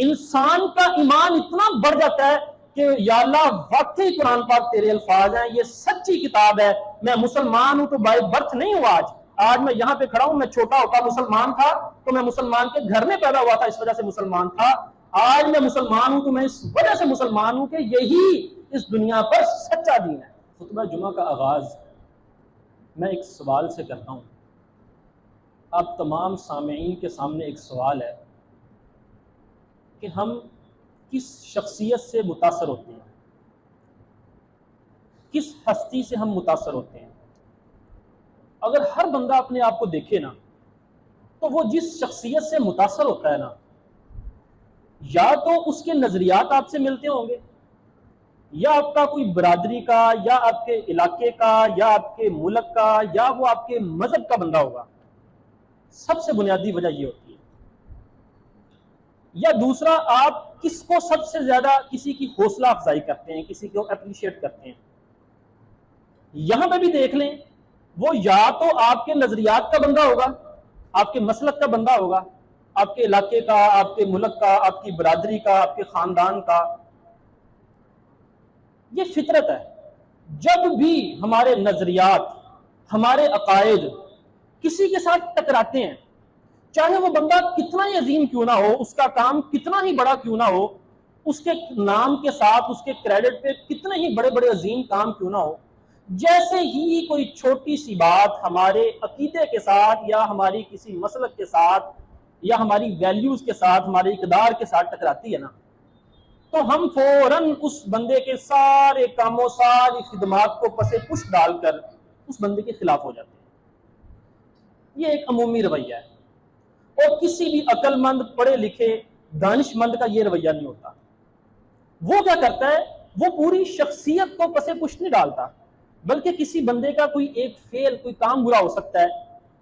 انسان کا ایمان اتنا بڑھ جاتا ہے کہ یا اللہ واقعی قرآن پاک تیرے الفاظ ہیں، یہ سچی کتاب ہے، میں مسلمان ہوں تو بائی برتھ نہیں ہوا آج میں یہاں پہ کھڑا ہوں، میں چھوٹا ہوتا مسلمان تھا تو میں مسلمان کے گھر میں پیدا ہوا تھا، اس وجہ سے مسلمان تھا، آج میں مسلمان ہوں تو میں اس وجہ سے مسلمان ہوں کہ یہی اس دنیا پر سچا دین ہے۔ خطبہ جمعہ کا آغاز میں ایک سوال سے کرتا ہوں، آپ تمام سامعین کے سامنے ایک سوال ہے کہ ہم کس شخصیت سے متاثر ہوتے ہیں، کس ہستی سے ہم متاثر ہوتے ہیں؟ اگر ہر بندہ اپنے آپ کو دیکھے نا تو وہ جس شخصیت سے متاثر ہوتا ہے نا، یا تو اس کے نظریات آپ سے ملتے ہوں گے، یا آپ کا کوئی برادری کا، یا آپ کے علاقے کا، یا آپ کے ملک کا، یا وہ آپ کے مذہب کا بندہ ہوگا۔ سب سے بنیادی وجہ یہ ہوتی ہے۔ یا دوسرا، آپ کس کو سب سے زیادہ کسی کی حوصلہ افزائی کرتے ہیں، کسی کو اپریشیٹ کرتے ہیں۔ یہاں پہ بھی دیکھ لیں، وہ یا تو آپ کے نظریات کا بندہ ہوگا، آپ کے مسلک کا بندہ ہوگا، آپ کے علاقے کا، آپ کے ملک کا، آپ کی برادری کا، آپ کے خاندان کا۔ یہ فطرت ہے، جب بھی ہمارے نظریات، ہمارے عقائد کسی کے ساتھ ٹکراتے ہیں، چاہے وہ بندہ کتنا ہی عظیم کیوں نہ ہو، اس کا کام کتنا ہی بڑا کیوں نہ ہو، اس کے نام کے ساتھ، اس کے کریڈٹ پہ کتنے ہی بڑے بڑے عظیم کام کیوں نہ ہو، جیسے ہی کوئی چھوٹی سی بات ہمارے عقیدے کے ساتھ، یا ہماری کسی مسلک کے ساتھ، یا ہماری ویلیوز کے ساتھ، ہمارے اقدار کے ساتھ ٹکراتی ہے نا، تو ہم فوراً اس بندے کے سارے کاموں، ساری خدمات کو پسے پش ڈال کر اس بندے کے خلاف ہو جاتے ہیں۔ یہ ایک عمومی رویہ ہے، اور کسی بھی عقل مند، پڑھے لکھے، دانش مند کا یہ رویہ نہیں ہوتا۔ وہ کیا کرتا ہے، وہ پوری شخصیت کو پسے پش نہیں ڈالتا، بلکہ کسی بندے کا کوئی ایک فعل، کوئی کام برا ہو سکتا ہے،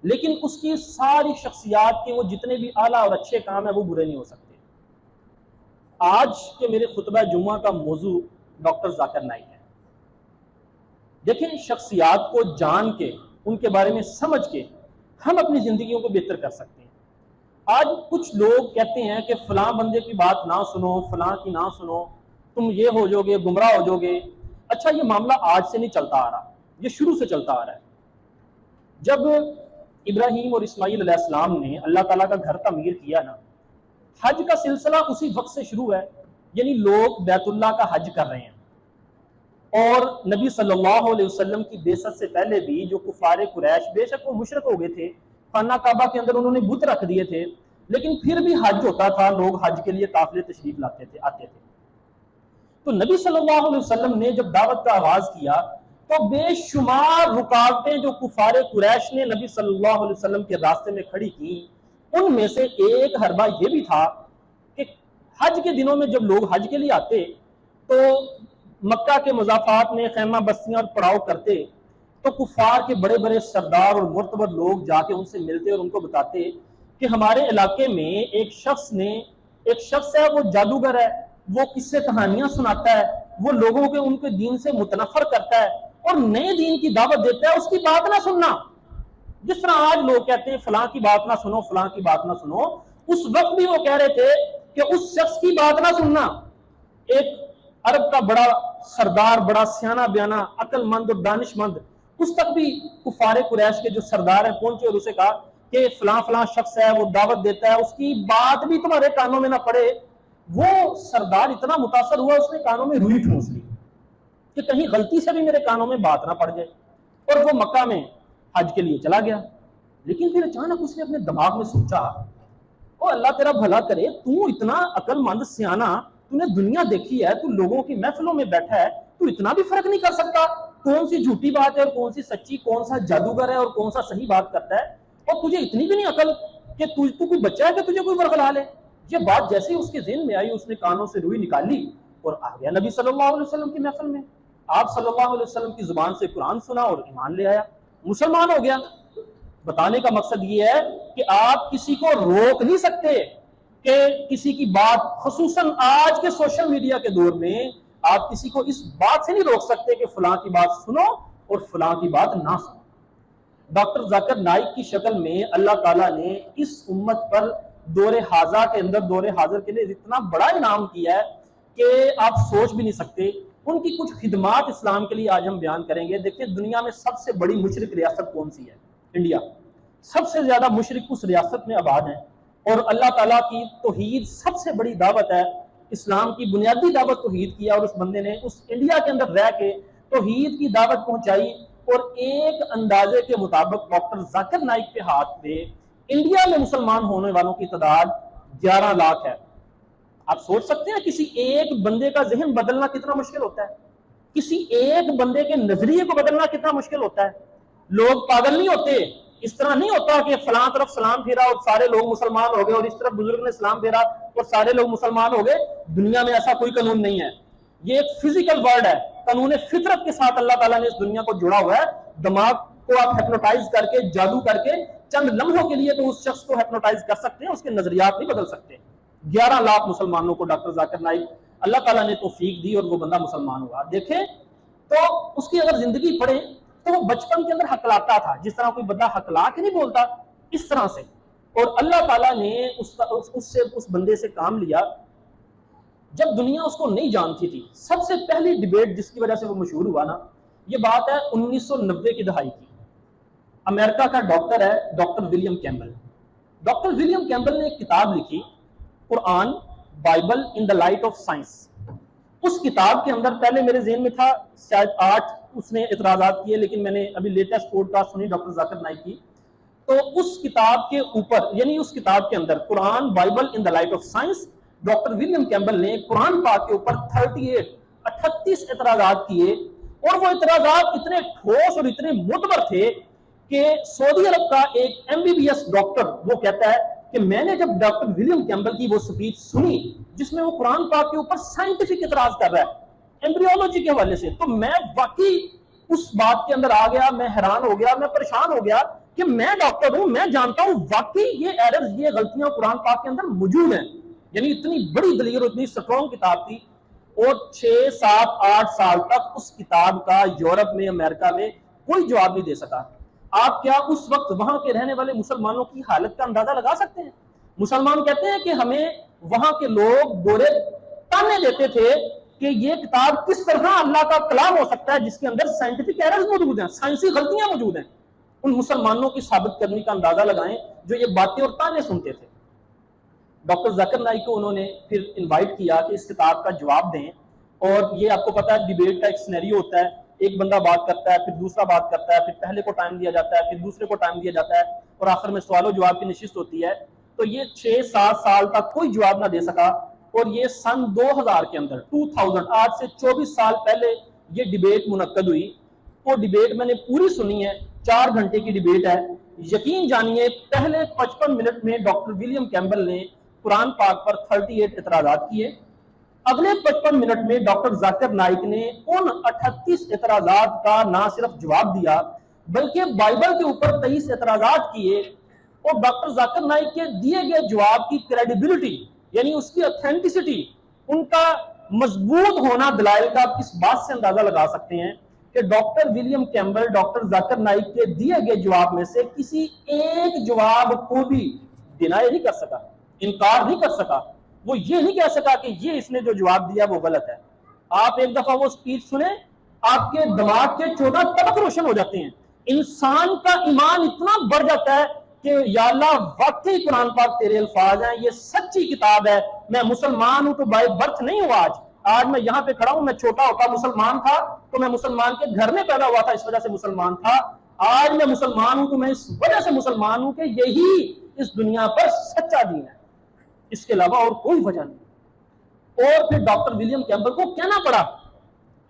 لیکن اس کی ساری شخصیات کے وہ جتنے بھی اعلیٰ اور اچھے کام ہیں وہ برے نہیں ہو سکتے۔ آج کے میرے خطبہ جمعہ کا موضوع ڈاکٹر ذاکر نائک ہے۔ دیکھیں، شخصیات کو جان کے، ان کے بارے میں سمجھ کے ہم اپنی زندگیوں کو بہتر کر سکتے ہیں۔ آج کچھ لوگ کہتے ہیں کہ فلاں بندے کی بات نہ سنو، فلاں کی نہ سنو، تم یہ ہو جاؤ گے، گمراہ ہو جاؤ گے۔ اچھا، یہ معاملہ آج سے نہیں چلتا آ رہا، یہ شروع سے چلتا آ رہا ہے۔ جب ابراہیم اور اسماعیل علیہ السلام نے اللہ تعالیٰ کا گھر تعمیر کیا نا، حج کا سلسلہ اسی وقت سے شروع ہے، یعنی لوگ بیت اللہ کا حج کر رہے ہیں۔ اور نبی صلی اللہ علیہ وسلم کی بعثت سے پہلے بھی جو کفار قریش، بے شک وہ مشرک ہو گئے تھے، خانہ کعبہ کے اندر انہوں نے بت رکھ دیے تھے، لیکن پھر بھی حج ہوتا تھا، لوگ حج کے لیے قافلے تشریف لاتے تھے، آتے تھے۔ تو نبی صلی اللہ علیہ وسلم نے جب دعوت کا آغاز کیا تو بے شمار رکاوٹیں جو کفار قریش نے نبی صلی اللہ علیہ وسلم کے راستے میں کھڑی کی، ان میں سے ایک حربہ یہ بھی تھا کہ حج کے دنوں میں جب لوگ حج کے لیے آتے تو مکہ کے مضافات میں خیمہ بستیاں اور پڑاؤ کرتے، تو کفار کے بڑے بڑے سردار اور معتبر لوگ جا کے ان سے ملتے اور ان کو بتاتے کہ ہمارے علاقے میں ایک شخص ہے، وہ جادوگر ہے، وہ قصے کہانیاں سناتا ہے، وہ لوگوں کے ان کے دین سے متنفر کرتا ہے اور نئے دین کی دعوت دیتا ہے، اس کی بات نہ سننا۔ جس طرح آج لوگ کہتے ہیں فلاں کی بات نہ سنو، فلاں کی بات نہ سنو، اس وقت بھی وہ کہہ رہے تھے کہ اس شخص کی بات نہ سننا۔ ایک عرب کا بڑا سردار، بڑا سیانہ بیانہ، عقل مند اور دانش مند، اس تک بھی کفار قریش کے جو سردار ہیں پہنچے اور اسے کہا کہ فلاں فلاں شخص ہے، وہ دعوت دیتا ہے، اس کی بات بھی تمہارے کانوں میں نہ پڑے۔ وہ سردار اتنا متاثر ہوا، اس نے کانوں میں روئی ٹھونس لی کہ کہیں غلطی سے بھی میرے کانوں میں بات نہ پڑ جائے، اور وہ مکہ میں حج کے لیے چلا گیا۔ لیکن پھر اچانک اس نے اپنے دماغ میں سوچا، او اللہ تیرا بھلا کرے، تو اتنا عقل مند سیانہ، تو نے دنیا دیکھی ہے، تو لوگوں کی محفلوں میں بیٹھا ہے، تو اتنا بھی فرق نہیں کر سکتا کون سی جھوٹی بات ہے اور کون سی سچی، کون سا جادوگر ہے اور کون سا صحیح بات کرتا ہے، اور تجھے اتنی بھی نہیں عقل کہ تو کوئی بچہ ہے کہ تجھے کوئی ورغلا لے۔ یہ بات جیسے ہی اس کے ذہن میں آئی، اس نے کانوں سے روئی نکال لی اور آ گیا نبی صلی اللہ علیہ وسلم کی محفل میں۔ آپ صلی اللہ علیہ وسلم کی زبان سے قرآن سنا اور ایمان لے آیا، مسلمان ہو گیا۔ بتانے کا مقصد یہ ہے کہ آپ کسی کو روک نہیں سکتے کہ کسی کی بات، خصوصاً آج کے سوشل میڈیا کے دور میں آپ کسی کو اس بات سے نہیں روک سکتے کہ فلاں کی بات سنو اور فلاں کی بات نہ سنو۔ ڈاکٹر ذاکر نائک کی شکل میں اللہ تعالیٰ نے اس امت پر دور حاضر کے اندر دور حاضر کے لیے اتنا بڑا انعام کیا ہے کہ آپ سوچ بھی نہیں سکتے. ان کی کچھ خدمات اسلام کے لیے آج ہم بیان کریں گے. دیکھیں دنیا میں سب سے بڑی مشرک ریاست کون سی ہے؟ انڈیا. سب سے زیادہ مشرک اس ریاست میں آباد ہیں, اور اللہ تعالیٰ کی توحید سب سے بڑی دعوت ہے. اسلام کی بنیادی دعوت توحید کی, اور اس بندے نے اس انڈیا کے اندر رہ کے توحید کی دعوت پہنچائی. اور ایک اندازے کے مطابق ڈاکٹر ذاکر نائک کے ہاتھ میں انڈیا میں مسلمان ہونے والوں کی تعداد 11 لاکھ ہے. آپ سوچ سکتے ہیں کسی ایک بندے کا ذہن بدلنا کتنا مشکل ہوتا ہے, کسی ایک بندے کے نظریے کو بدلنا کتنا مشکل ہوتا ہے. لوگ پاگل نہیں ہوتے, اس طرح نہیں ہوتا کہ فلاں طرف سلام پھیرا اور سارے لوگ مسلمان ہو گئے, اور اس طرف بزرگ نے سلام پھیرا اور سارے لوگ مسلمان ہو گئے. دنیا میں ایسا کوئی قانون نہیں ہے. یہ ایک فزیکل ورڈ ہے, قانون فطرت کے ساتھ اللہ تعالیٰ نے اس دنیا کو جوڑا ہوا ہے. دماغ کو آپ ہیپنوٹائز کر کے, جادو کر کے چند لمحوں کے لیے تو اس شخص کو ہیپنوٹائز کر سکتے ہیں, اس کے نظریات نہیں بدل سکتے. 11 لاکھ مسلمانوں کو ڈاکٹر ذاکر نائک اللہ تعالیٰ نے توفیق دی اور وہ بندہ مسلمان ہوا. دیکھیں تو اس کی اگر زندگی پڑھیں تو وہ بچپن کے اندر حقلاتا تھا, جس طرح کوئی بندہ حقلا کے نہیں بولتا اس طرح سے. اور اللہ تعالیٰ نے اس بندے سے کام لیا جب دنیا اس کو نہیں جانتی تھی. سب سے پہلی ڈیبیٹ جس کی وجہ سے وہ مشہور ہوا نا, یہ بات ہے 1990 کی دہائی کی. امریکہ کا ڈاکٹر ہے doctor William Campbell. Doctor William Campbell نے ایک کتاب لکھی, Quran Bible in the light of science. اس کتاب کے اندر پہلے میرے ذہن میں تھا شاید 8 اس نے اعتراضات کیے, لیکن میں نے ابھی لیٹسٹ پوڈ کاسٹ سنی ڈاکٹر ذاکر نائک کی, تو اس کتاب کے اوپر یعنی اس کتاب کے اندر Quran Bible in the light of science, doctor William Campbell نے قرآن پاک کے اوپر 38 اعتراضات کیے. اور وہ اعتراضات اتنے ٹھوس اور اتنے معتبر تھے کہ سعودی عرب کا ایک MBBS ڈاکٹر وہ کہتا ہے کہ میں نے جب ڈاکٹر ولیم کیمبل کی وہ سپیچ سنی جس میں وہ قرآن پاک کے اوپر سائنٹیفک اعتراض کر رہا ہے ایمبریولوجی کے حوالے سے, تو میں واقعی اس بات کے اندر آ گیا, میں حیران ہو گیا, میں پریشان ہو گیا کہ میں ڈاکٹر ہوں, میں جانتا ہوں واقعی یہ ایررز, یہ غلطیاں قرآن پاک کے اندر موجود ہیں. یعنی اتنی بڑی دلیر, اتنی سٹرونگ کتاب تھی. اور 6 7 8 سال تک اس کتاب کا یورپ میں امریکہ میں کوئی جواب نہیں دے سکا. آپ کیا اس وقت وہاں کے رہنے والے مسلمانوں کی حالت کا اندازہ لگا سکتے ہیں؟ مسلمان کہتے ہیں کہ ہمیں وہاں کے لوگ گورے تانے دیتے تھے کہ یہ کتاب کس طرح اللہ کا کلام ہو سکتا ہے جس کے اندر سائنٹیفک ایررز موجود ہیں, سائنسی غلطیاں موجود ہیں. ان مسلمانوں کی ثابت کرنے کا اندازہ لگائیں جو یہ باتیں اور تانے سنتے تھے. ڈاکٹر ذاکر نائک کو انہوں نے پھر انوائٹ کیا کہ اس کتاب کا جواب دیں, اور یہ آپ کو پتا ہے ڈیبیٹ کا ایک سینیریو ہوتا ہے, ایک بندہ بات کرتا ہے, پھر دوسرا بات کرتا ہے, پھر پہلے کو ٹائم دیا جاتا ہے, پھر دوسرے کو ٹائم دیا جاتا ہے, اور آخر میں سوال و جواب کی نشست ہوتی ہے. تو یہ 6 7 سال تک کوئی جواب نہ دے سکا, اور یہ سن 2000 کے اندر 2000 آج سے 24 سال پہلے یہ ڈیبیٹ منعقد ہوئی. وہ ڈیبیٹ میں نے پوری سنی ہے, 4 گھنٹے کی ڈیبیٹ ہے. یقین جانیے پہلے 55 منٹ میں ڈاکٹر ولیم کیمبل نے قرآن پاک پر 38 اعتراضات کیے. اگلے 55 منٹ میں ڈاکٹر ذاکر نائک نے ان 38 اعتراضات کا نہ صرف جواب دیا بلکہ بائبل کے اوپر 23 اعتراضات کیے. اور ڈاکٹر ذاکر نائک کے دیے گئے جواب کی کریڈیبلٹی یعنی اس کی اتھینٹسٹی, ان کا مضبوط ہونا دلائل کا آپ اس بات سے اندازہ لگا سکتے ہیں کہ doctor William Campbell doctor Zakir Naik کے دیے گئے جواب میں سے کسی ایک جواب کو بھی ڈینائی نہیں کر سکا, انکار نہیں کر سکا. وہ یہ نہیں کہہ سکا کہ یہ اس نے جو جواب دیا وہ غلط ہے. آپ ایک دفعہ وہ سپیچ سنیں, آپ کے دماغ کے 14 طبق روشن ہو جاتے ہیں. انسان کا ایمان اتنا بڑھ جاتا ہے کہ یا اللہ واقعی قرآن پاک تیرے الفاظ ہیں, یہ سچی کتاب ہے. میں مسلمان ہوں تو بائی برتھ نہیں ہوا, آج میں یہاں پہ کھڑا ہوں. میں چھوٹا ہوتا مسلمان تھا تو میں مسلمان کے گھر میں پیدا ہوا تھا, اس وجہ سے مسلمان تھا. آج میں مسلمان ہوں تو میں اس وجہ سے مسلمان ہوں کہ یہی اس دنیا پر سچا دین ہے, اس کے علاوہ اور کوئی وجہ نہیں. اور پھر ڈاکٹر ولیم کیمبل کو کہنا پڑا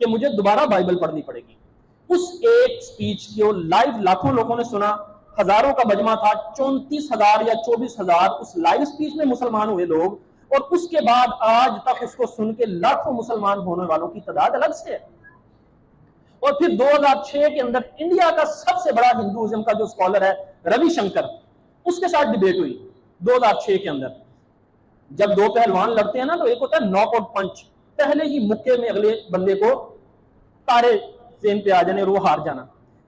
کہ مجھے دوبارہ بائبل پڑھنی پڑے گی. اس ایک سپیچ کو لائیو لاکھوں لوگوں نے سنا, ہزاروں کا مجمع تھا, 34,000 یا 24,000 اس لائیو سپیچ میں مسلمان ہوئے لوگ. اور اس کے بعد آج تک اس کو سن کے لاکھوں مسلمان ہونے والوں کی تعداد الگ سے ہے. اور پھر 2006 کے اندر انڈیا کا سب سے بڑا ہندوازم کا جو اسکالر ہے روی شنکر, اس کے ساتھ ڈیبیٹ ہوئی 2006 کے اندر. جب دو پہلوان لڑتے ہیں نا تو ایک ہوتا ہے ناک آؤٹ پنچ, پہلے ہی مکے میں اگلے بندے کو تارے ذہن پہ آ جانے اور وہ ہار جانا.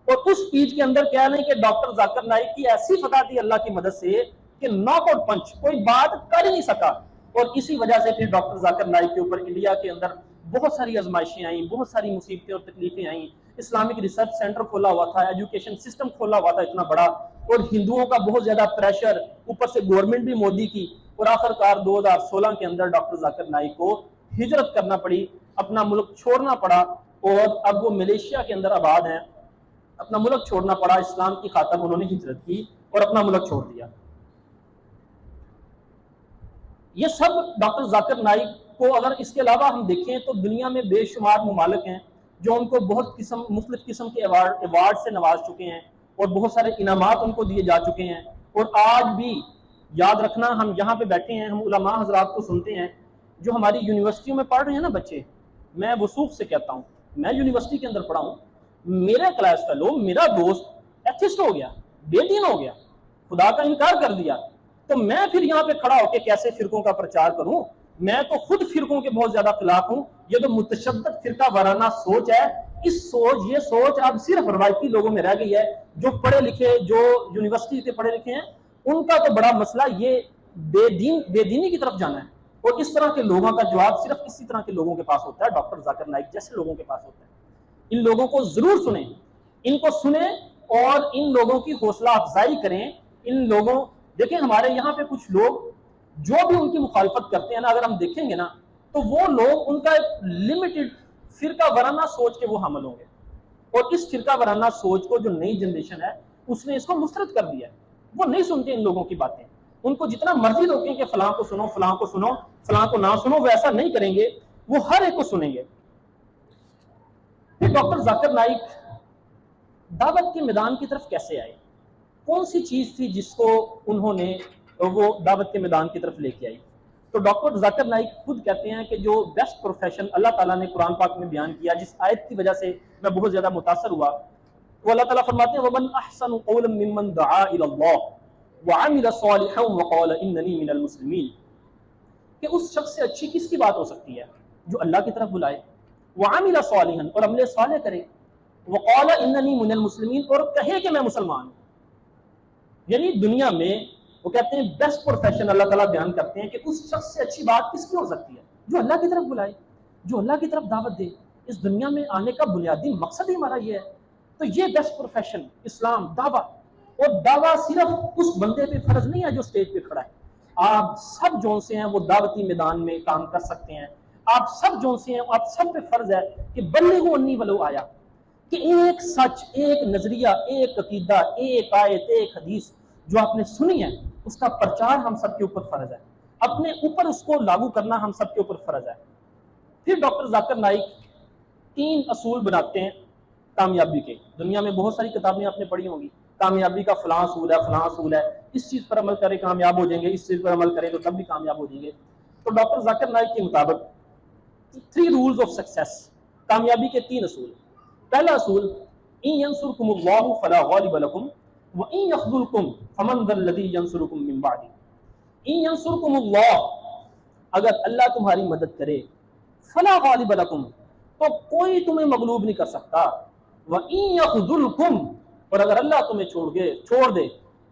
اور اس سپیچ کے اندر کیا نہیں کہ ڈاکٹر ذاکر نائک کی ایسی فتح تھی اللہ کی مدد سے کہ ناک آؤٹ پنچ، کوئی بات کر ہی نہیں سکا. اور اسی وجہ سے پھر ڈاکٹر ذاکر نائک کے اوپر انڈیا کے اندر بہت ساری آزمائشیں آئیں، بہت ساری مصیبتیں اور تکلیفیں آئیں. اسلامک ریسرچ سینٹر کھولا ہوا تھا، ایجوکیشن سسٹم کھولا ہوا تھا اتنا بڑا، اور ہندوؤں کا بہت زیادہ پریشر، اوپر سے گورنمنٹ بھی مودی کی. اور آخر کار 2016 کے اندر ڈاکٹر ذاکر نائک کو ہجرت کرنا پڑی، اپنا ملک چھوڑنا پڑا، اور اب وہ ملیشیا کے اندر آباد ہیں. اپنا ملک چھوڑنا پڑا، اسلام کی خاطر انہوں نے ہجرت کی اور اپنا ملک چھوڑ دیا. یہ سب ڈاکٹر ذاکر نائک کو، اگر اس کے علاوہ ہم دیکھیں تو دنیا میں بے شمار ممالک ہیں جو ان کو بہت مختلف قسم کے ایوارڈ سے نواز چکے ہیں، اور بہت سارے انعامات ان کو دیے جا چکے ہیں. اور آج بھی یاد رکھنا، ہم یہاں پہ بیٹھے ہیں، ہم علماء حضرات کو سنتے ہیں جو ہماری یونیورسٹیوں میں پڑھ رہے ہیں نا بچے. میں وثوق سے کہتا ہوں، میں یونیورسٹی کے اندر پڑھا ہوں، میرا کلاس فیلو، میرا دوست ایتھسٹ ہو گیا، بے دین ہو گیا، خدا کا انکار کر دیا. تو میں پھر یہاں پہ کھڑا ہو کے کیسے فرقوں کا پرچار کروں؟ میں تو خود فرقوں کے بہت زیادہ خلاف ہوں. یہ تو متشدد فرقہ وارانہ سوچ ہے. یہ سوچ اب صرف روایتی لوگوں میں رہ گئی ہے. جو پڑھے لکھے، جو یونیورسٹی کے پڑھے لکھے ہیں، ان کا تو بڑا مسئلہ یہ بے دینی کی طرف جانا ہے. اور اس طرح کے لوگوں کا جواب صرف اسی طرح کے لوگوں کے پاس ہوتا ہے، ڈاکٹر ذاکر نائک جیسے لوگوں کے پاس ہوتا ہے. ان لوگوں کو ضرور سنیں، ان کو سنیں اور ان لوگوں کی حوصلہ افزائی کریں. ان لوگوں، دیکھیں ہمارے یہاں پہ کچھ لوگ جو بھی ان کی مخالفت کرتے ہیں نا، اگر ہم دیکھیں گے نا تو وہ لوگ ان کا ایک لمیٹڈ فرقہ وارانہ سوچ کے وہ حامل ہوں گے. اور اس فرقہ وارانہ سوچ کو جو نئی جنریشن ہے اس نے اس کو مسترد کر دیا ہے. وہ نہیں سنتے ان لوگوں کی باتیں. ان کو جتنا مرضی روکیں کہ فلاں کو سنو، فلاں کو سنو، فلاں کو نہ سنو، وہ ایسا نہیں کریں گے، وہ ہر ایک کو سنیں گے. پھر ڈاکٹر ذاکر نائک دعوت کے میدان کی طرف کیسے آئے؟ کون سی چیز تھی جس کو انہوں نے وہ دعوت کے میدان کی طرف لے کے آئی؟ تو ڈاکٹر ذاکر نائک خود کہتے ہیں کہ جو بیسٹ پروفیشن اللہ تعالیٰ نے قرآن پاک میں بیان کیا، جس آیت کی وجہ سے میں بہت زیادہ متاثر ہوا، وہ اللہ تعالیٰ فرماتے ہیں وَمَنْ أَحْسَنُ قَوْلًا مِّمَّنْ دَعَا إِلَى اللَّهِ وَعَمِلَ صَالِحًا وَقَالَ إِنَّنِي مِنَ الْمُسْلِمِينَ. کہ اس شخص سے اچھی کس کی بات ہو سکتی ہے؟ جو اللہ کی طرف بلائے، وَعَمِلَ صَالِحًا، اور عمل صالح کرے، وَقَالَ إِنَّنِي مِنَ الْمُسْلِمِينَ، اور کہے کہ میں مسلمان ہوں. یعنی دنیا میں وہ کہتے ہیں بیسٹ پروفیشن اللہ تعالیٰ بیان کرتے ہیں کہ اس شخص سے اچھی بات کس کی ہو سکتی ہے؟ جو اللہ کی طرف بلائے، جو اللہ کی طرف دعوت دے. اس دنیا میں آنے کا بنیادی مقصد ہی ہمارا یہ ہے. تو یہ بیسٹ پروفیشن اسلام، دعوت. اور دعویٰ صرف اس بندے پہ فرض نہیں ہے جو سٹیج پہ کھڑا ہے. آپ سب جو سے ہیں وہ دعوتی میدان میں کام کر سکتے ہیں. آپ سب جو سے ہیں، آپ سب پہ فرض ہے کہ بلغوا انی ولو آیا، کہ ایک سچ، ایک نظریہ، ایک عقیدہ، ایک آیت، ایک حدیث جو آپ نے سنی ہے، اس کا پرچار ہم سب کے اوپر فرض ہے. اپنے اوپر اس کو لاگو کرنا ہم سب کے اوپر فرض ہے. پھر ڈاکٹر ذاکر نائک 3 اصول بناتے ہیں کامیابی کے. دنیا میں بہت ساری کتابیں آپ نے پڑھی ہوں گی، کامیابی کا فلاں اصول ہے، فلاں اصول ہے، اس چیز پر عمل کریں کامیاب ہو جائیں گے، اس چیز پر عمل کریں تو تب بھی کامیاب ہو جائیں گے. تو ڈاکٹر ذاکر نائک کے مطابق 3 رولز آف سکسیس، کامیابی کے 3 اصول. پہلا اصول، ان ینصرکم اللہ فلا غالب لکم وان یخذلکم فمن ذا الذی ینصرکم من بعدہ. ان ینصرکم اللہ، اگر اللہ تمہاری مدد کرے، فلا غالب لکم، تو کوئی تمہیں مغلوب نہیں کر سکتا. وان یخذلکم، اور اگر اللہ تمہیں چھوڑ دے،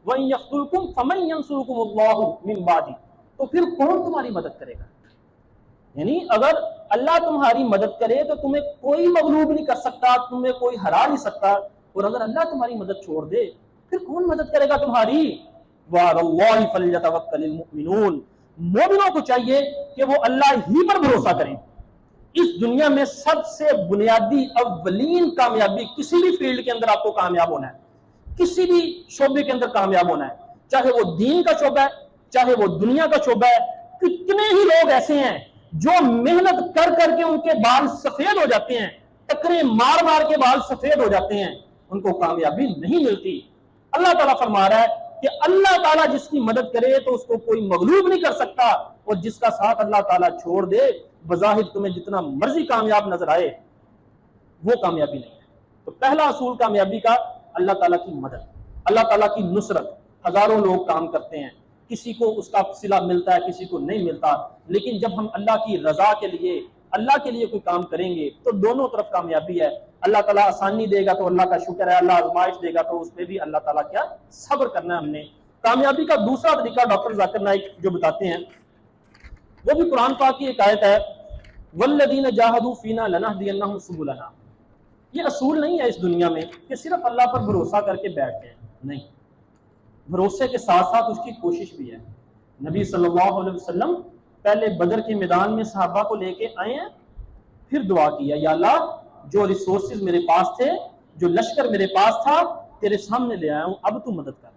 وان یخذلکم فمن ینصرکم اللہ من بعدہ، تو پھر کون تمہاری مدد کرے گا؟ یعنی اگر اللہ تمہاری مدد کرے تو تمہیں کوئی مغلوب نہیں کر سکتا، تمہیں کوئی ہرا نہیں سکتا. اور اگر اللہ تمہاری مدد چھوڑ دے پھر کون مدد کرے گا تمہاری؟ وعلی اللہ فلیتوکل المؤمنون، مومنوں کو چاہیے کہ وہ اللہ ہی پر بھروسہ کریں. اس دنیا میں سب سے بنیادی اولین کامیابی، کسی بھی فیلڈ کے اندر آپ کو کامیاب ہونا ہے، کسی بھی شعبے کے اندر کامیاب ہونا ہے، چاہے وہ دین کا شعبہ ہے، چاہے وہ دنیا کا شعبہ ہے. کتنے ہی لوگ ایسے ہیں جو محنت کر کر کے ان کے بال سفید ہو جاتے ہیں، ٹکریں مار مار کے بال سفید ہو جاتے ہیں، ان کو کامیابی نہیں ملتی. اللہ تعالیٰ فرما رہا ہے کہ اللہ تعالیٰ جس کی مدد کرے تو اس کو کوئی مغلوب نہیں کر سکتا، اور جس کا ساتھ اللہ تعالیٰ چھوڑ دے، بظاہر تمہیں جتنا مرضی کامیاب نظر آئے، وہ کامیابی نہیں ہے. تو پہلا اصول کامیابی کا، اللہ تعالیٰ کی مدد، اللہ تعالیٰ کی نصرت. ہزاروں لوگ کام کرتے ہیں، کسی کو اس کا صلہ ملتا ہے، کسی کو نہیں ملتا، لیکن جب ہم اللہ کی رضا کے لیے، اللہ کے لیے کوئی کام کریں گے تو دونوں طرف کامیابی ہے. اللہ تعالیٰ آسانی دے گا تو اللہ کا شکر ہے، اللہ آزمائش دے گا تو اس پہ بھی اللہ تعالیٰ کیا صبر کرنا ہے ہم نے. کامیابی کا دوسرا طریقہ ڈاکٹر ذاکر نائک جو بتاتے ہیں وہ بھی قرآن پاک کی ایک آیت ہے، والذین جاہدوا فینا لنہدینہم سبلنا۔ یہ اصول نہیں ہے اس دنیا میں کہ صرف اللہ پر بھروسہ کر کے بیٹھ گئے، نہیں، بھروسے کے ساتھ ساتھ اس کی کوشش بھی ہے۔ نبی صلی اللہ علیہ وسلم پہلے بدر کے میدان میں صحابہ کو لے کے آئے ہیں، پھر دعا کیا، یا اللہ جو ریسورسز میرے پاس تھے، جو لشکر میرے پاس تھا، تیرے سامنے لے آیا ہوں، اب تو مدد کر۔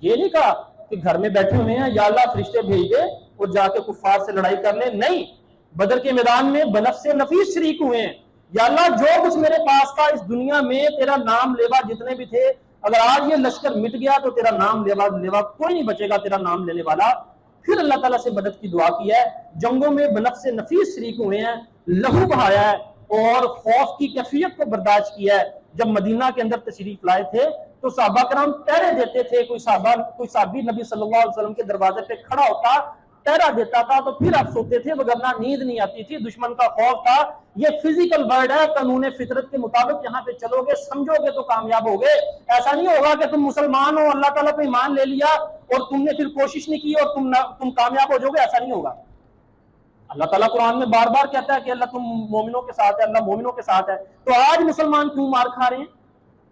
یہ نہیں کہا کہ گھر میں بیٹھے ہوئے ہیں یا اللہ فرشتے بھیج دے اور جا کے کفار سے لڑائی کر لیں، نہیں، بدر کے میدان میں بنفس نفیس شریک ہوئے ہیں، یا اللہ جو کچھ میرے پاس تھا اس دنیا میں، تیرا نام لیوا جتنے بھی تھے، اگر آج یہ لشکر مٹ گیا تو تیرا نام لیوا کوئی نہیں بچے گا تیرا نام لینے والا۔ پھر اللہ تعالیٰ سے مدد کی دعا کی ہے، جنگوں میں بنفس نفیس شریک ہوئے ہیں، لہو بہایا ہے اور خوف کی کیفیت کو برداشت کیا ہے۔ جب مدینہ کے اندر تشریف لائے تھے تو صحابہ کرام پہرے دیتے تھے، کوئی صحابی نبی صلی اللہ علیہ وسلم کے دروازے پہ کھڑا ہوتا، پہرا دیتا تھا تو پھر آپ سوتے تھے، وگرنہ نیند نہیں آتی تھی، دشمن کا خوف تھا۔ یہ فزیکل ورڈ ہے، قانون فطرت کے مطابق یہاں پہ چلو گے، سمجھو گے تو کامیاب ہوگے۔ ایسا نہیں ہوگا کہ تم مسلمان ہو، اللہ تعالیٰ پہ ایمان لے لیا اور تم نے پھر کوشش نہیں کی اور تم کامیاب ہو جاؤ گے، ایسا نہیں ہوگا۔ اللہ تعالیٰ قرآن میں بار بار کہتا ہے کہ اللہ تم مومنوں کے ساتھ ہے، اللہ مومنوں کے ساتھ ہے۔ تو آج مسلمان کیوں مار کھا رہے ہیں؟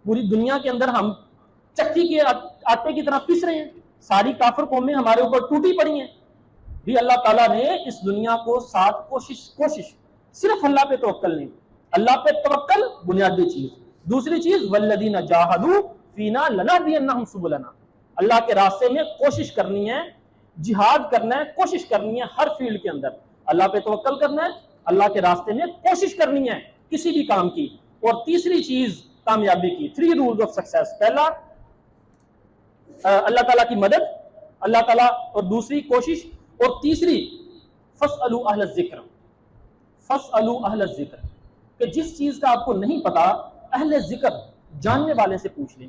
پوری دنیا کے اندر ہم چکی کے آٹے کی طرح پس رہے ہیں، ساری کافر قومیں ہمارے اوپر ٹوٹی پڑی ہیں۔ بھی اللہ تعالیٰ نے اس دنیا کو ساتھ کوشش صرف اللہ پہ توکل نہیں، اللہ پہ توکل بنیادی چیز، دوسری چیز والذین جاہدوا فینا لنہدینہم سبلنا، اللہ کے راستے میں کوشش کرنی ہے، جہاد کرنا ہے، کوشش کرنی ہے ہر فیلڈ کے اندر، اللہ پہ توکل کرنا ہے، اللہ کے راستے میں کوشش کرنی ہے کسی بھی کام کی۔ اور تیسری چیز کامیابی کی، 3 رولز آف سکسیس، پہلا اللہ تعالیٰ کی مدد، اللہ تعالیٰ، اور دوسری کوشش، اور تیسری فاسألوا اہل الذکر، فاسألوا اہل الذکر، کہ جس چیز کا آپ کو نہیں پتا اہل ذکر جاننے والے سے پوچھ لیں۔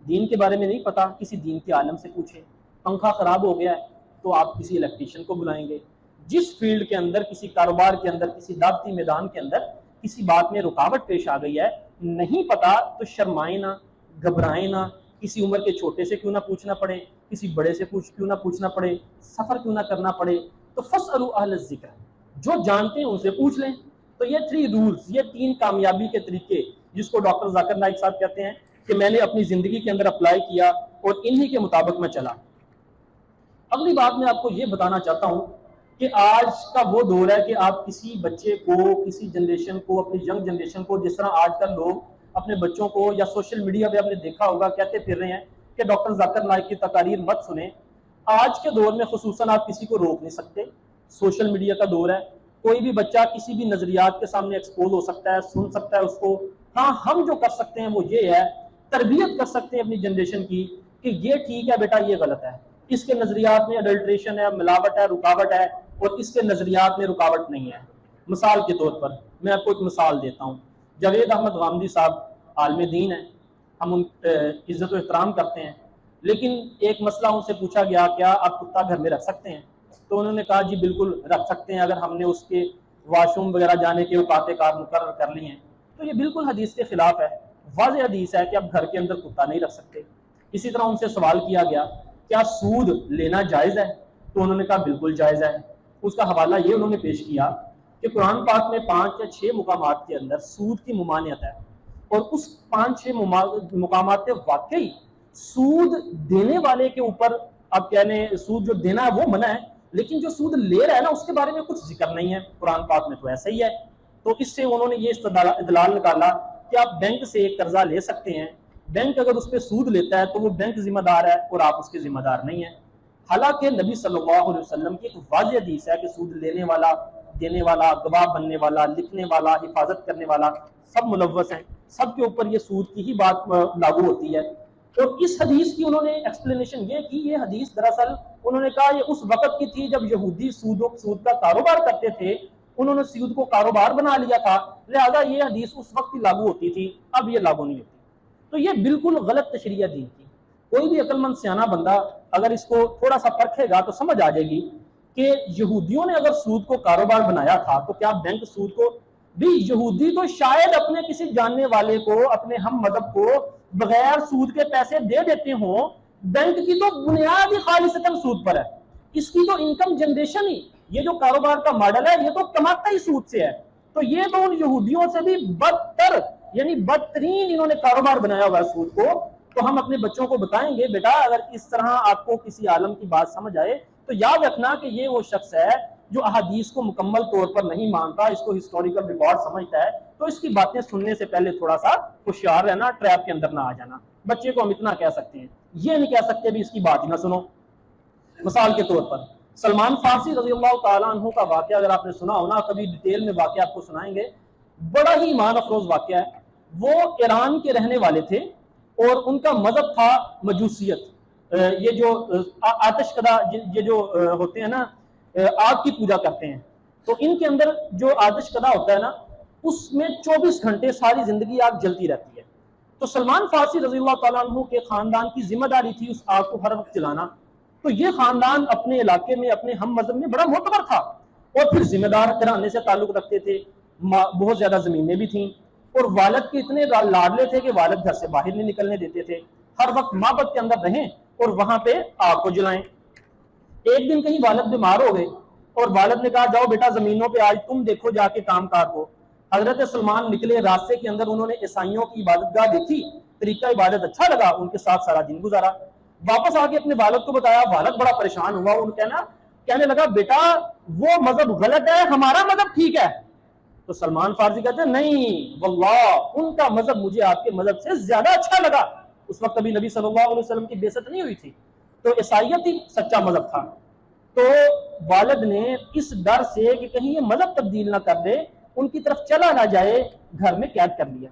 دین کے بارے میں نہیں پتا، کسی دین کے عالم سے پوچھیں۔ پنکھا خراب ہو گیا ہے تو آپ کسی الیکٹریشین کو بلائیں گے۔ جس فیلڈ کے اندر، کسی کاروبار کے اندر، کسی دعوتی میدان کے اندر کسی بات میں رکاوٹ پیش آ گئی ہے، نہیں پتا تو شرمائیں نہ، گھبرائیں نہ، کسی عمر کے چھوٹے سے کیوں نہ پوچھنا پڑے، کسی بڑے سے کیوں نہ پوچھنا پڑے، سفر کیوں نہ کرنا پڑے، تو فاسألوا اہل الذکر، جو جانتے ہیں ان سے پوچھ لیں۔ تو یہ 3 رولز، یہ 3 کامیابی کے طریقے جس کو ڈاکٹر ذاکر نائک صاحب کہتے ہیں کہ میں نے اپنی زندگی کے اندر اپلائی کیا اور انہی کے مطابق میں چلا۔ اگلی بات میں آپ کو یہ بتانا چاہتا ہوں کہ آج کا وہ دور ہے کہ آپ کسی بچے کو، کسی جنریشن کو، اپنی ینگ جنریشن کو، جس طرح آج کل لوگ اپنے بچوں کو یا سوشل میڈیا پہ آپ نے دیکھا ہوگا کہتے پھر رہے ہیں کہ ڈاکٹر ذاکر نائک کی تقاریر مت سنیں۔ آج کے دور میں خصوصاً آپ کسی کو روک نہیں سکتے، سوشل میڈیا کا دور ہے، کوئی بھی بچہ کسی بھی نظریات کے سامنے ایکسپوز ہو سکتا ہے، سن سکتا ہے اس کو۔ ہاں، ہم جو کر سکتے ہیں وہ یہ ہے، تربیت کر سکتے ہیں اپنی جنریشن کی کہ یہ ٹھیک ہے بیٹا، یہ غلط ہے، اس کے نظریات میں اڈلٹریشن ہے، ملاوٹ ہے، رکاوٹ ہے، اور اس کے نظریات میں رکاوٹ نہیں ہے۔ مثال کے طور پر میں آپ کو ایک مثال دیتا ہوں۔ جاوید احمد غامدی صاحب عالم دین ہیں، ہم ان عزت و احترام کرتے ہیں، لیکن ایک مسئلہ ان سے پوچھا گیا کیا آپ کتا گھر میں رکھ سکتے ہیں؟ تو انہوں نے کہا جی بالکل رکھ سکتے ہیں، اگر ہم نے اس کے واش روم وغیرہ جانے کے اوقات کار مقرر کر لی ہیں۔ تو یہ بالکل حدیث کے خلاف ہے، واضح حدیث ہے کہ آپ گھر کے اندر کتا نہیں رکھ سکتے۔ اسی طرح ان سے سوال کیا گیا کیا سود لینا جائز ہے؟ تو انہوں نے کہا بالکل جائز ہے۔ اس کا حوالہ یہ انہوں نے پیش کیا کہ قرآن پاک میں 5 یا 6 مقامات کے اندر سود کی ممانعت ہے، اور اس 5-6 مقامات پہ واقعی سود دینے والے کے اوپر آپ کہنے سود جو دینا ہے وہ منع ہے، لیکن جو سود لے رہا ہے نا اس کے بارے میں کچھ ذکر نہیں ہے قرآن پاک میں، تو ایسا ہی ہے۔ تو اس سے انہوں نے یہ استدلال نکالا کہ آپ بینک سے ایک قرضہ لے سکتے ہیں، بینک اگر اس پہ سود لیتا ہے تو وہ بینک ذمہ دار ہے اور آپ اس کے ذمہ دار نہیں ہیں۔ حالانکہ نبی صلی اللہ علیہ وسلم کی ایک واضح حدیث ہے کہ سود لینے والا، دینے والا، گواہ بننے والا، لکھنے والا، حفاظت کرنے والا سب ملوث ہیں، سب کے اوپر یہ سود کی ہی بات لاگو ہوتی ہے۔ اور اس حدیث کی انہوں نے ایکسپلینیشن یہ کی، یہ حدیث دراصل انہوں نے کہا یہ اس وقت کی تھی جب یہودی سود کا کاروبار کرتے تھے، انہوں نے سود کو کاروبار بنا لیا تھا، لہذا یہ حدیث اس وقت ہی لاگو ہوتی تھی، اب یہ لاگو نہیں ہوتی۔ تو یہ بالکل غلط تشریح ہے دین کی۔ کوئی بھی عقل مند سیانہ بندہ اگر اس کو تھوڑا سا پرکھے گا تو سمجھ آ جائے گی کہ یہودیوں نے اگر سود کو کاروبار بنایا تھا تو کیا بینک سود کو بھی، یہودی تو شاید اپنے کسی جاننے والے کو، اپنے ہم مذہب کو بغیر سود کے پیسے دے دیتے ہوں، بینک کی تو بنیاد ہی خالصتاً سود پر ہے، اس کی تو انکم جنریشن ہی، یہ جو کاروبار کا ماڈل ہے یہ تو کماتا ہی سود سے ہے۔ تو یہ تو ان یہودیوں سے بھی بدتر، یعنی بدترین انہوں نے کاروبار بنایا ہوا ہے سود کو۔ تو ہم اپنے بچوں کو بتائیں گے بیٹا اگر اس طرح آپ کو کسی عالم کی بات سمجھ آئے تو یاد رکھنا کہ یہ وہ شخص ہے جو احادیث کو مکمل طور پر نہیں مانتا، اس کو ہسٹوریکل ریکارڈ سمجھتا ہے، تو اس کی باتیں سننے سے پہلے تھوڑا سا ہوشیار رہنا، ٹریپ کے اندر نہ آ جانا۔ بچے کو ہم اتنا کہہ سکتے ہیں، یہ نہیں کہہ سکتے بھی اس کی بات ہی نہ سنو۔ مثال کے طور پر سلمان فارسی رضی اللہ تعالیٰ عنہ کا واقعہ اگر آپ نے سنا ہونا، کبھی ڈیٹیل میں واقعہ آپ کو سنائیں گے، بڑا ہی ایمان افروز واقعہ ہے۔ وہ ایران کے رہنے والے تھے اور ان کا مذہب تھا مجوسیت، یہ جو آتش کدا یہ جو ہوتے ہیں نا آگ کی پوجا کرتے ہیں، تو ان کے اندر جو آتش کدا ہوتا ہے نا اس میں 24 گھنٹے ساری زندگی آگ جلتی رہتی ہے۔ تو سلمان فارسی رضی اللہ تعالیٰ عنہ کے خاندان کی ذمہ داری تھی اس آگ کو ہر وقت جلانا۔ تو یہ خاندان اپنے علاقے میں اپنے ہم مذہب میں بڑا معتبر تھا اور پھر ذمہ دار گھرانے سے تعلق رکھتے تھے، بہت زیادہ زمینیں بھی تھیں، اور والد کے اتنے لاڈلے تھے کہ والد گھر سے باہر نہیں نکلنے دیتے تھے، ہر وقت معبد کے اندر رہیں اور وہاں پہ آگ کو جلائیں۔ ایک دن کہیں والد بیمار ہو گئے اور والد نے کہا جاؤ بیٹا زمینوں پہ آج تم دیکھو جا کے کام کار کو۔ حضرت سلمان نکلے، راستے کے اندر انہوں نے عیسائیوں کی عبادت گاہ دیکھی، طریقہ عبادت اچھا لگا، ان کے ساتھ سارا دن گزارا۔ واپس آ کے اپنے والد کو بتایا، والد بڑا پریشان ہوا، ان کہنے لگا بیٹا وہ مذہب غلط ہے، ہمارا مذہب ٹھیک ہے۔ تو سلمان فارسی کہتے ہیں نہیں واللہ ان کا مذہب مجھے آپ کے مذہب سے زیادہ اچھا لگا۔ اس وقت ابھی نبی صلی اللہ علیہ وسلم کی بعثت نہیں ہوئی تھی، تو عیسائیت ہی سچا مذہب تھا۔ تو والد نے اس ڈر سے کہ کہیں یہ مذہب تبدیل نہ کر دے، ان کی طرف چلا نہ جائے، گھر میں قید کر لیا۔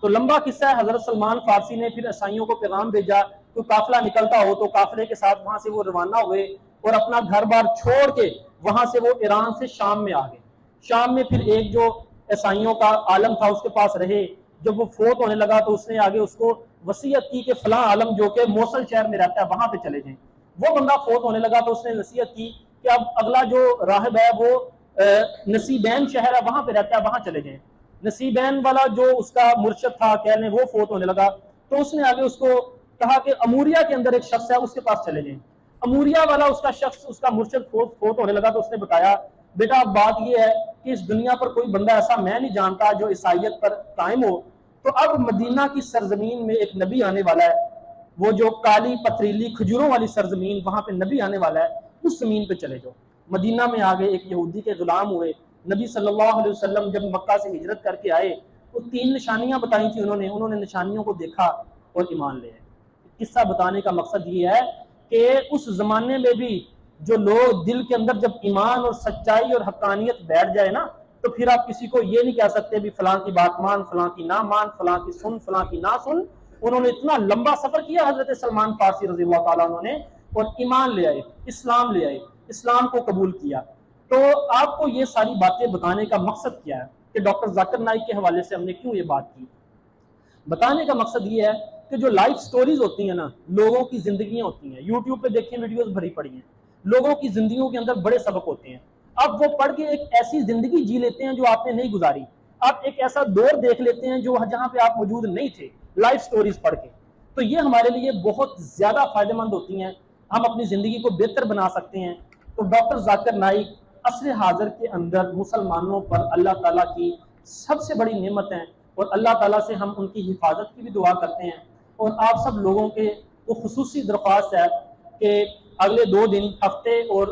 تو لمبا قصہ ہے، حضرت سلمان فارسی نے پھر عیسائیوں کو پیغام بھیجا، کوئی قافلہ نکلتا ہو تو قافلے کے ساتھ وہاں سے وہ روانہ ہوئے اور اپنا گھر بار چھوڑ کے وہاں سے وہ ایران سے شام میں آ گئے۔ شام میں پھر ایک جو عیسائیوں کا عالم تھا اس کے پاس رہے، جب وہ فوت ہونے لگا تو اس نے آگے اس کو وصیت کی کہ فلاں عالم جو کہ موصل شہر میں رہتا ہے وہاں پہ چلے جائیں۔ وہ بندہ فوت ہونے لگا تو اس نے نصیحت کی کہ اب اگلا جو راہب ہے وہ نصیبین شہر ہے وہاں پہ رہتا ہے، وہاں چلے جائیں۔ نصیبین والا جو اس کا مرشد تھا کہنے وہ فوت ہونے لگا تو اس نے آگے اس کو کہا کہ اموریا کے اندر ایک شخص ہے اس کے پاس چلے جائیں۔ اموریا والا اس کا شخص اس کا مرشد فوت ہونے لگا تو اس نے بتایا بیٹا اب بات یہ ہے کہ اس دنیا پر کوئی بندہ ایسا میں نہیں جانتا جو عیسائیت پر قائم ہو، تو اب مدینہ کی سرزمین میں ایک نبی آنے والا ہے، وہ جو کالی پتھریلی کھجوروں والی سرزمین وہاں پہ نبی آنے والا ہے، اس زمین پہ چلے جاؤ۔ مدینہ میں آگے ایک یہودی کے غلام ہوئے، نبی صلی اللہ علیہ وسلم جب مکہ سے ہجرت کر کے آئے تو 3 نشانیاں بتائی تھی انہوں نے نشانیوں کو دیکھا اور ایمان لے آئے۔ قصہ بتانے کا مقصد یہ ہے کہ اس زمانے میں بھی جو لوگ دل کے اندر جب ایمان اور سچائی اور حقانیت بیٹھ جائے نا تو پھر آپ کسی کو یہ نہیں کہہ سکتے بھی فلاں کی بات مان، فلاں کی نہ مان، فلاں کی سن، فلاں کی نہ سن۔ انہوں نے اتنا لمبا سفر کیا حضرت سلمان فارسی رضی اللہ تعالیٰ عنہ نے، اور ایمان لے آئے، اسلام لے آئے، اسلام کو قبول کیا۔ تو آپ کو یہ ساری باتیں بتانے کا مقصد کیا ہے کہ ڈاکٹر ذاکر نائک کے حوالے سے ہم نے کیوں یہ بات کی؟ بتانے کا مقصد یہ ہے کہ جو لائف سٹوریز ہوتی ہیں نا، لوگوں کی زندگیاں ہوتی ہیں، یوٹیوب پہ دیکھیں ویڈیوز بھری پڑی ہیں، لوگوں کی زندگیوں کے اندر بڑے سبق ہوتے ہیں۔ اب وہ پڑھ کے ایک ایسی زندگی جی لیتے ہیں جو آپ نے نہیں گزاری، آپ ایک ایسا دور دیکھ لیتے ہیں جو جہاں پہ آپ موجود نہیں تھے، لائف سٹوریز پڑھ کے۔ تو یہ ہمارے لیے بہت زیادہ فائدہ مند ہوتی ہیں، ہم اپنی زندگی کو بہتر بنا سکتے ہیں۔ تو ڈاکٹر ذاکر نائک عصر حاضر کے اندر مسلمانوں پر اللہ تعالیٰ کی سب سے بڑی نعمت ہیں، اور اللہ تعالیٰ سے ہم ان کی حفاظت کی بھی دعا کرتے ہیں۔ اور آپ سب لوگوں کے وہ خصوصی درخواست ہے کہ اگلے 2 دن ہفتے اور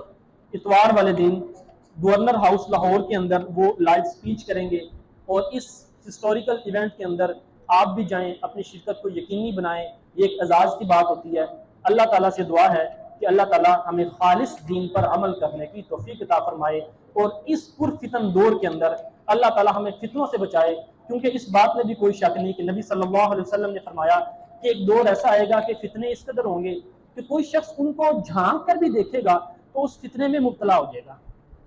اتوار والے دن گورنر ہاؤس لاہور کے اندر وہ لائیو سپیچ کریں گے، اور اس ہسٹوریکل ایونٹ کے اندر آپ بھی جائیں، اپنی شرکت کو یقینی بنائیں، یہ ایک اعزاز کی بات ہوتی ہے۔ اللہ تعالیٰ سے دعا ہے کہ اللہ تعالیٰ ہمیں خالص دین پر عمل کرنے کی توفیق عطا فرمائے، اور اس پرفتن دور کے اندر اللہ تعالیٰ ہمیں فتنوں سے بچائے، کیونکہ اس بات میں بھی کوئی شک نہیں کہ نبی صلی اللہ علیہ وسلم نے فرمایا کہ ایک دور ایسا آئے گا کہ فتنے اس قدر ہوں گے کہ کوئی شخص ان کو جھانک کر بھی دیکھے گا تو اس فتنے میں مبتلا ہو جائے گا۔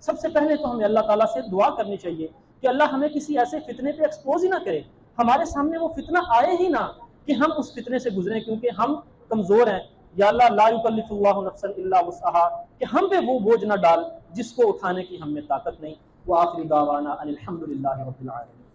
سب سے پہلے تو ہمیں اللہ تعالیٰ سے دعا کرنی چاہیے کہ اللہ ہمیں کسی ایسے فتنے پہ ایکسپوز ہی نہ کرے، ہمارے سامنے وہ فتنہ آئے ہی نہ کہ ہم اس فتنے سے گزریں، کیونکہ ہم کمزور ہیں۔ یا اللہ لا یکلف اللہ نفسا الا وسعها، کہ ہم پہ وہ بوجھ نہ ڈال جس کو اٹھانے کی ہم میں طاقت نہیں۔ وآخر دعوانا ان الحمد للہ رب العالمین۔